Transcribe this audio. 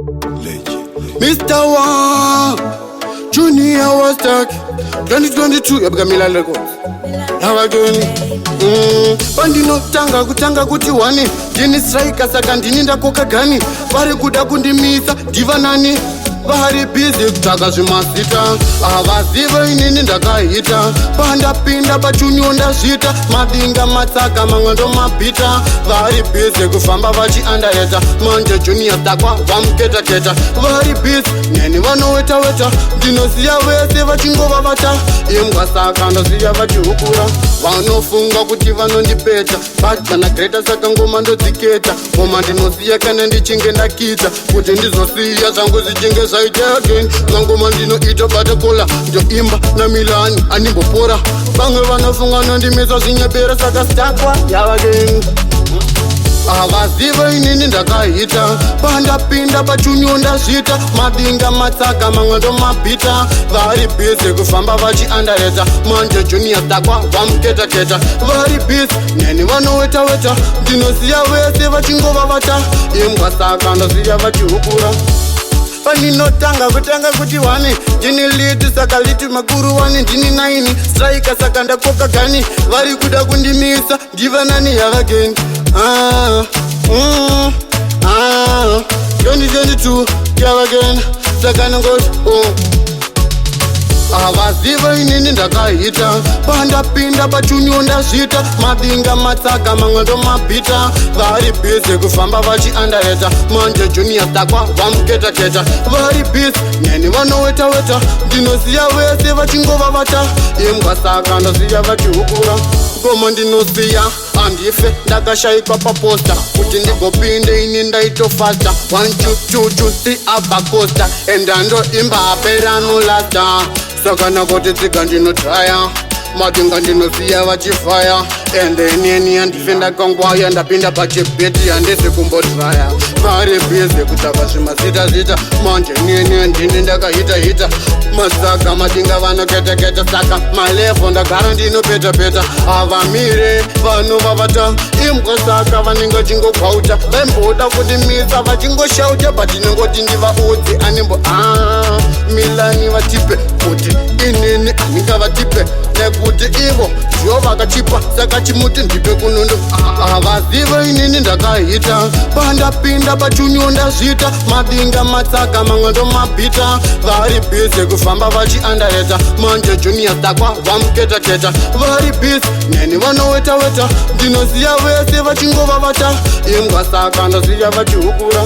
Mr. One Junior Wastacky 2022 yabika Milan records. Now again Bandino kutanga kuti wani Dini striker saka ndini ndakoka gani Vari kuda kundimisa diva nani Vari busy kutaka zvimasita Havazive inini ndakahita Pandapinda pachunyo ndazvita Madinga matsaka mamwe ndo mabhita Vari busy kufamba vachiandareta Manje junior stakwa vamuketa-keta Vari busy neni vanoweta-weta Ndinoziya vese vachingova vata Imbwa saka ndoziya vachihukura Vanofunga kuti vanondipeta But kana greta saka ngoma ndodziketa Ngoma ndinoziya kana ndichinge ndakita Kuti ndizosiya zvangu zvichinge zvaita again Ngangoma ndinoita batakola Ndoimba na Milan animbopora Vamwe vanofunga nondimisa zvinyepera saka stakwa yava again Havazive inini ndakahita Pandapinda pachunyo ndazvita Madinga matsaka mamwe ndo mabhita Vari busy kufamba vachiandareta Manje junior stakwa vamuketa-keta Vari busy neni vanoweta-weta Ndinoziya vese vachingova vata Imbwa saka ndoziya vachihukura Paninotanga kuti wani Ndini liti saka liti makuru wani Ndini 9 striker saka ndakoka gani Vari kuda kundimisa ndiva nani yava again 2022 yava again saka nangoti Havazive inini ndakahita Pandapinda pachunyo ndazvita Madinga matsaka mamwe ndo mabhita Vari busy kufamba vachiandareta Manje junior stakwa vamuketa-keta Vari busy neni vanoweta-weta Ndinoziya vese vachingova vata Imbwa saka ndoziya vachihukura Ngoma ndinoziya andife ndakashayikwa paposta Kuti ndigopinde ini ndaitofasta 1, 2, 2, 3 abacosta Endando imba apera nolasta Saka nakoti tsiga ndinotraya Madinga ndinoziya vachifaya Ende neni andife ndakangwaya Ndapinda pachibeti handisi kumbotraya Vari busy kutava zvimasita-zita Manje neni ndini ndakahita-hita Masaka madinga vanoketa-keta Saka malevo ndagara ndinopeta-peta Havamire vanova vata Imbwa saka vanenge chingogwauta Vemboda kundimisa vachingoshauta But inongoti ndiva udzi animbo Milani vatipe kuti inini aninga vatipe Nekuti ivo ndivo vakachipa Saka chimuti ndipe kunondo Havazive inini ndakahita Pandapinda pachunyo ndazvita Madinga matsaka mamwe ndo mabhita Vari busy kufamba vachiandareta Manje junior stakwa vamuketa-keta Vari busy neni vanoweta-weta Ndinoziya vese vachingova vata Imbwa saka ndoziya vachihukura